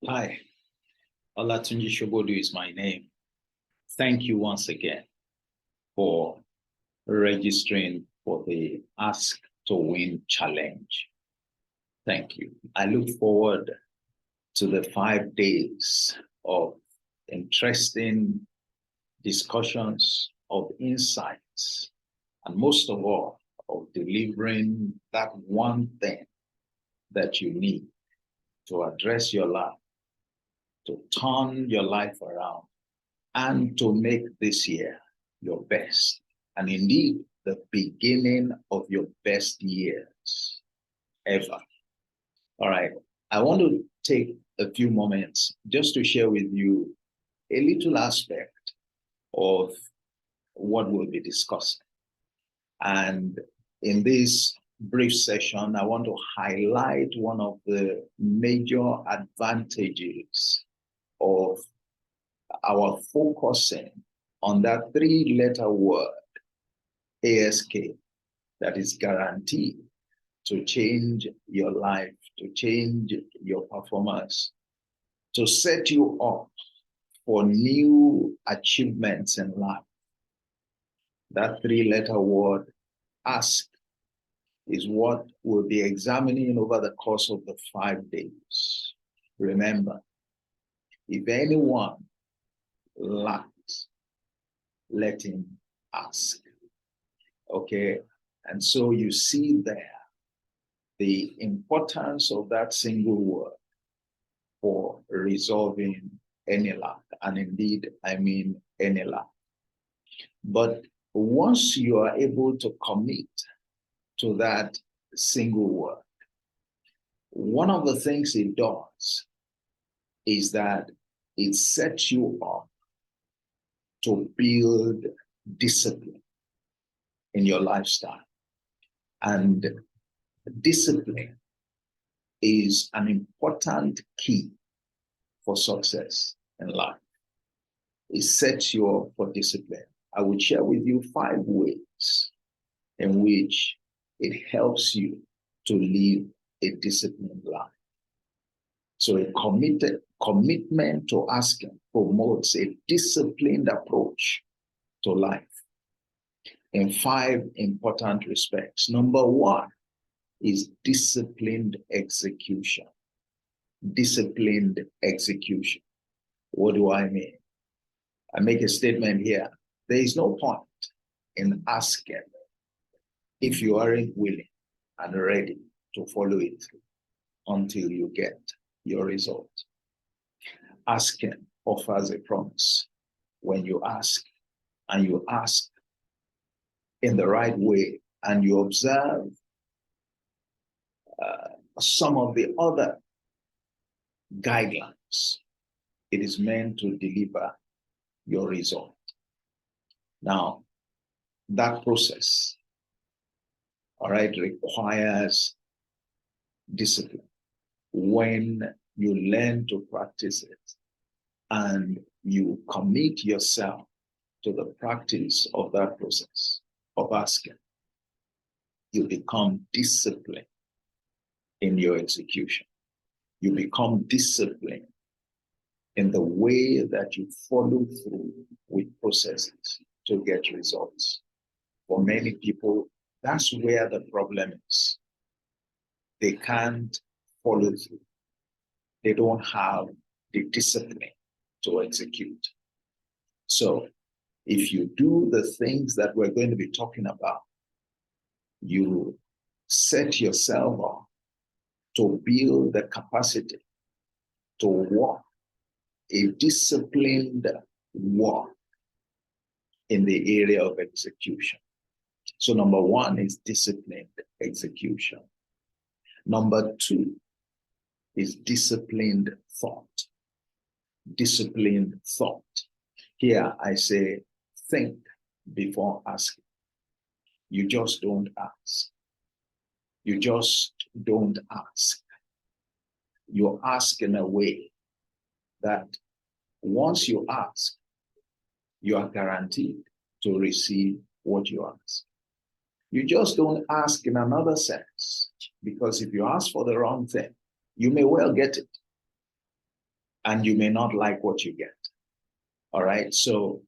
Hi, Olatunji Shobodu is my name. Thank you once again for registering for the Ask to Win challenge. Thank you. I look forward to the 5 days of interesting discussions, of insights, and most of all, of delivering that one thing that you need to address your life, to turn your life around, and to make this year your best, and indeed the beginning of your best years ever. All right. I want to take a few moments just to share with you a little aspect of what we'll be discussing. And in this brief session, I want to highlight one of the major advantages of our focusing on that three-letter word, ASK, that is guaranteed to change your life, to change your performance, to set you up for new achievements in life. That three-letter word, ask, is what we'll be examining over the course of the 5 days. Remember, if anyone lacks, let him ask. Okay? And so you see there the importance of that single word for resolving any lack. And indeed, I mean any lack. But once you are able to commit to that single word, one of the things it does is that it sets you up to build discipline in your lifestyle. And discipline is an important key for success in life. It sets you up for discipline. I will share with you 5 ways in which it helps you to live a disciplined life. So a commitment to asking promotes a disciplined approach to life in 5 important respects. Number 1 is disciplined execution. Disciplined execution. What do I mean? I make a statement here. There is no point in asking if you aren't willing and ready to follow it through until you get your result. Asking offers a promise. When you ask, and you ask in the right way, and you observe some of the other guidelines, it is meant to deliver your result. Now, that process, all right, requires discipline. When you learn to practice it and you commit yourself to the practice of that process of asking, you become disciplined in your execution. You become disciplined in the way that you follow through with processes to get results. For many people, that's where the problem is. They can't follow through. They don't have the discipline to execute. So if you do the things that we're going to be talking about, you set yourself up to build the capacity to walk a disciplined walk in the area of execution. So number 1 is disciplined execution. Number 2 is disciplined thought. Disciplined thought. Here I say, think before asking. You just don't ask. You just don't ask. You ask in a way that once you ask, you are guaranteed to receive what you ask. You just don't ask in another sense, because if you ask for the wrong thing, you may well get it. and you may not like what you get. All right. So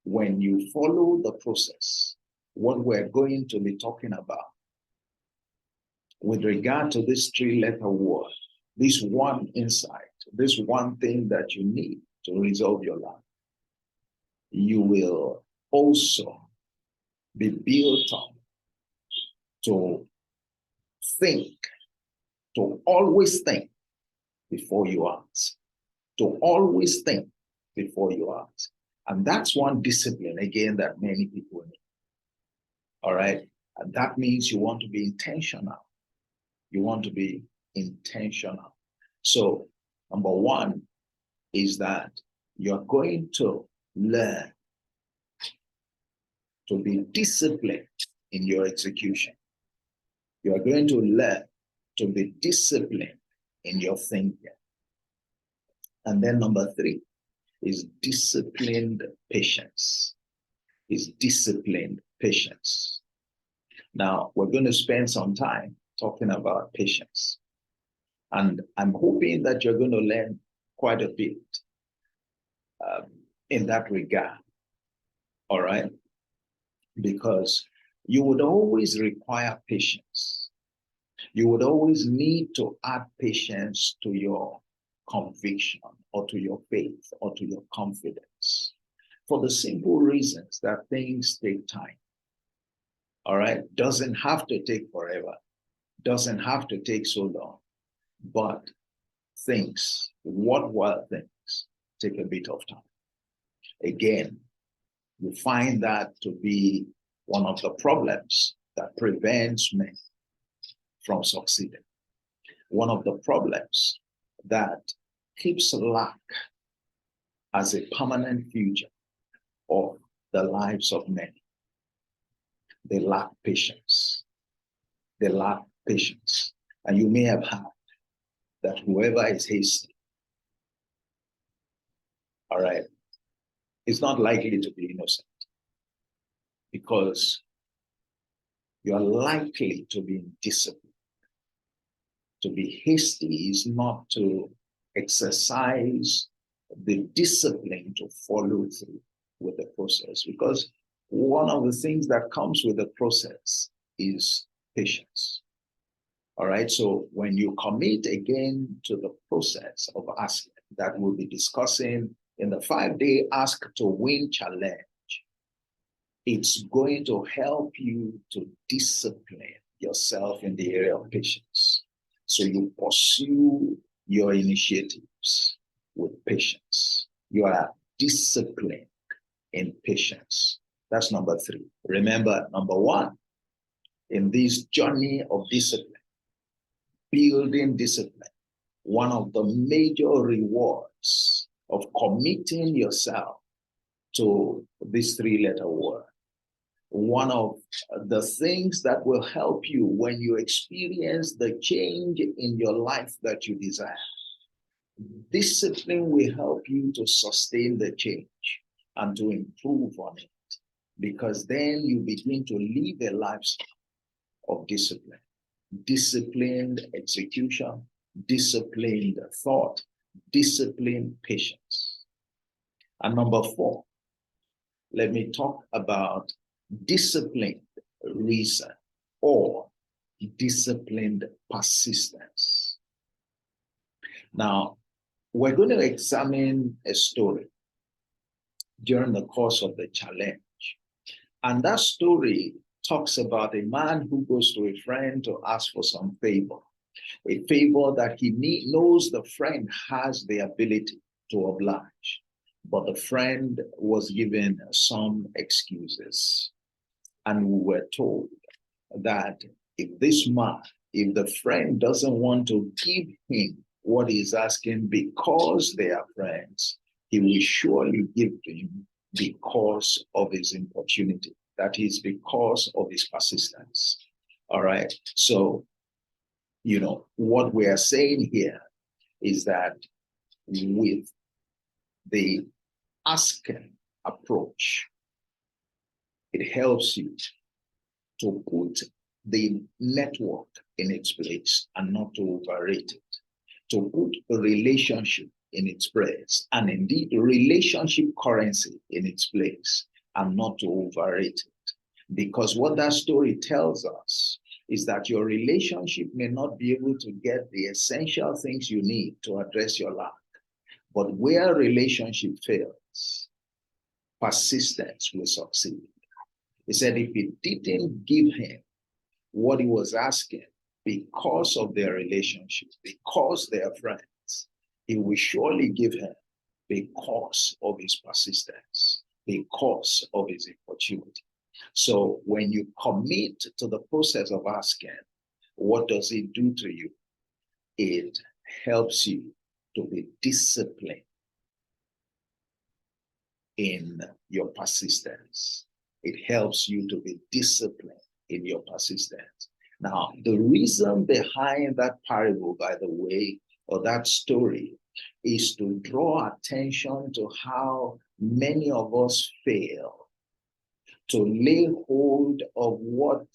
when you follow the process, what we're going to be talking about with regard to this 3-letter word, this one insight, this one thing that you need to resolve your life, you will also be built up to think, to always think before you ask, to always think before you ask. And that's one discipline, again, that many people need. All right. And that means you want to be intentional. You want to be intentional. So, number one is that you're going to learn to be disciplined in your execution. You are going to learn to be disciplined in your thinking. And then number three is disciplined patience. Is disciplined patience. Now, we're going to spend some time talking about patience. And I'm hoping that you're going to learn quite a bit in that regard. All right? Because you would always require patience. You would always need to add patience to your conviction or to your faith or to your confidence for the simple reasons that things take time. All right? Doesn't have to take forever. Doesn't have to take so long. But things, worthwhile things, take a bit of time. Again, you find that to be one of the problems that prevents men from succeeding. One of the problems that keeps lack as a permanent feature of the lives of many. They lack patience. They lack patience. And you may have heard that whoever is hasty, all right, is not likely to be innocent, because you are likely to be indisciplined. To be hasty is not to exercise the discipline to follow through with the process, because one of the things that comes with the process is patience. All right, so when you commit again to the process of asking that we'll be discussing in the 5-day Ask to Win challenge, it's going to help you to discipline yourself in the area of patience. So you pursue your initiatives with patience. You are disciplined in patience. That's number three. Remember, number one, in this journey of discipline, building discipline, one of the major rewards of committing yourself to this 3-letter word, one of the things that will help you when you experience the change in your life that you desire, discipline will help you to sustain the change and to improve on it, because then you begin to live a lifestyle of discipline. Disciplined execution, disciplined thought, disciplined patience. And number four, let me talk about disciplined reason or disciplined persistence. Now, we're going to examine a story during the course of the challenge. And that story talks about a man who goes to a friend to ask for some favor, a favor that he knows the friend has the ability to oblige, but the friend was given some excuses. And we were told that if the friend doesn't want to give him what he's asking because they are friends, he will surely give to him because of his importunity. That is, because of his persistence. All right. So, what we are saying here is that with the asking approach, it helps you to put the network in its place and not to overrate it, to put a relationship in its place, and indeed relationship currency in its place, and not to overrate it. Because what that story tells us is that your relationship may not be able to get the essential things you need to address your lack. But where relationship fails, persistence will succeed. He said if it didn't give him what he was asking because of their relationship, because they are friends, he will surely give him because of his persistence, because of his importunity. So when you commit to the process of asking, what does it do to you? It helps you to be disciplined in your persistence. It helps you to be disciplined in your persistence. Now, the reason behind that parable, by the way, or that story, is to draw attention to how many of us fail to lay hold of what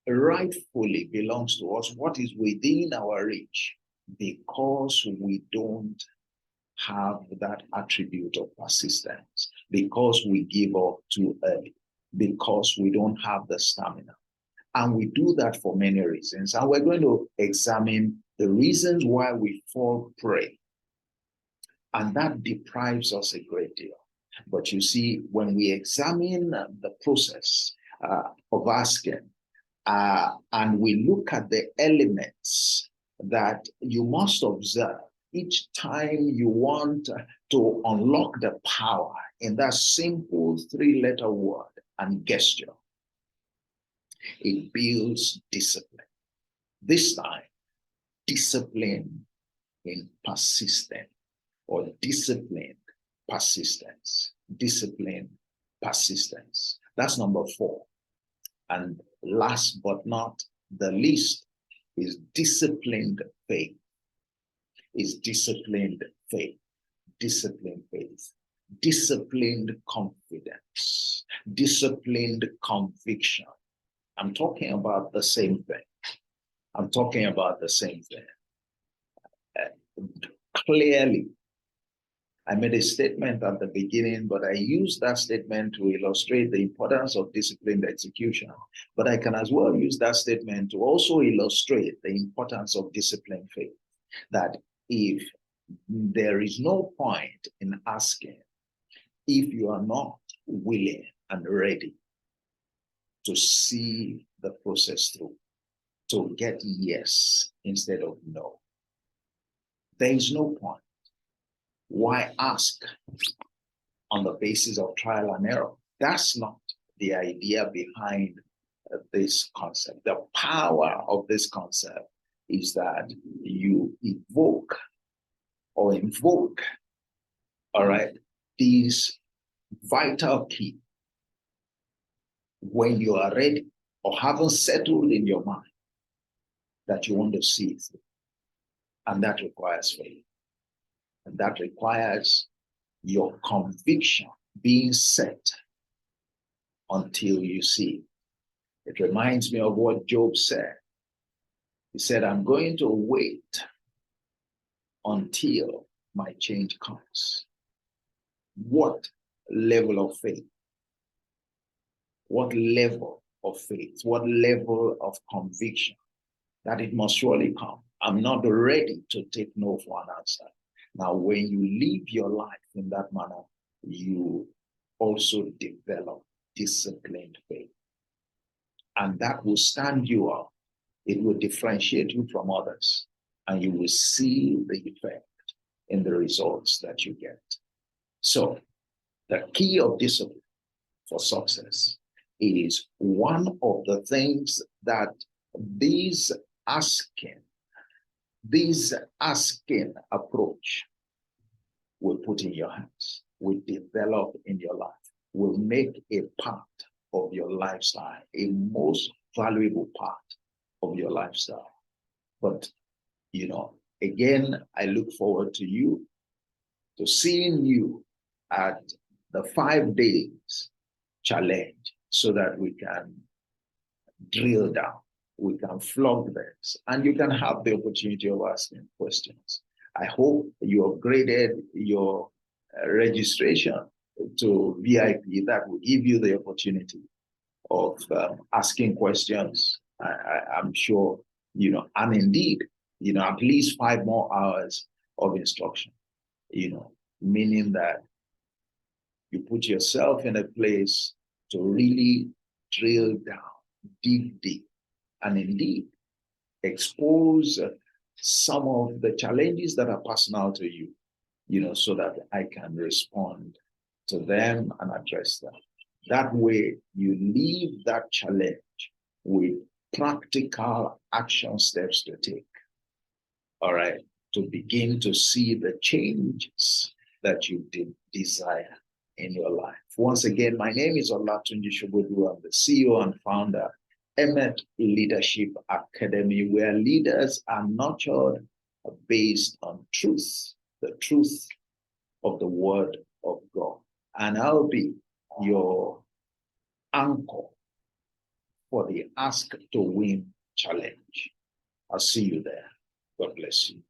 rightfully belongs to us, what is within our reach, because we don't have that attribute of persistence, because we give up too early, because we don't have the stamina. And we do that for many reasons. And we're going to examine the reasons why we fall prey. And that deprives us a great deal. But you see, when we examine the process of asking, and we look at the elements that you must observe each time you want to unlock the power in that simple three-letter word and gesture, it builds discipline. This time, discipline in persistence, or disciplined persistence. Disciplined persistence. That's number 4. And last but not the least is disciplined faith. Is disciplined faith. Disciplined faith. Disciplined confidence. Disciplined conviction. I'm talking about the same thing. I'm talking about the same thing. Clearly, I made a statement at the beginning, but I used that statement to illustrate the importance of disciplined execution. But I can as well use that statement to also illustrate the importance of disciplined faith. That if there is no point in asking, if you are not willing and ready to see the process through, to get yes instead of no, there is no point. Why ask on the basis of trial and error? That's not the idea behind this concept. The power of this concept is that you invoke, all right, these vital key when you are ready or haven't settled in your mind that you want to see it through. And that requires faith. And that requires your conviction being set until you see. It reminds me of what Job said. He said, I'm going to wait until my change comes. What level of faith? What level of faith? What level of conviction? That it must surely come. I'm not ready to take no for an answer. Now, when you live your life in that manner, you also develop disciplined faith. And that will stand you up. It will differentiate you from others. And you will see the effect in the results that you get. So, the key of discipline for success is one of the things that this asking approach will put in your hands, will develop in your life, will make a part of your lifestyle, a most valuable part of your lifestyle. But, again, I look forward to seeing you at the 5 days challenge so that we can drill down, we can flog this, and you can have the opportunity of asking questions. I hope you upgraded your registration to VIP. That will give you the opportunity of asking questions. I'm sure, and indeed, at least 5 more hours of instruction, meaning that you put yourself in a place to really drill down, deep, and indeed expose some of the challenges that are personal to you, so that I can respond to them and address them. That way, you leave that challenge with practical action steps to take, all right, to begin to see the changes that you desire in your life. Once again, my name is Olatunji Shobodu. I'm the CEO and founder, Emmet Leadership Academy, where leaders are nurtured based on truth, the truth of the Word of God. And I'll be your anchor for the Ask to Win challenge. I'll see you there. God bless you.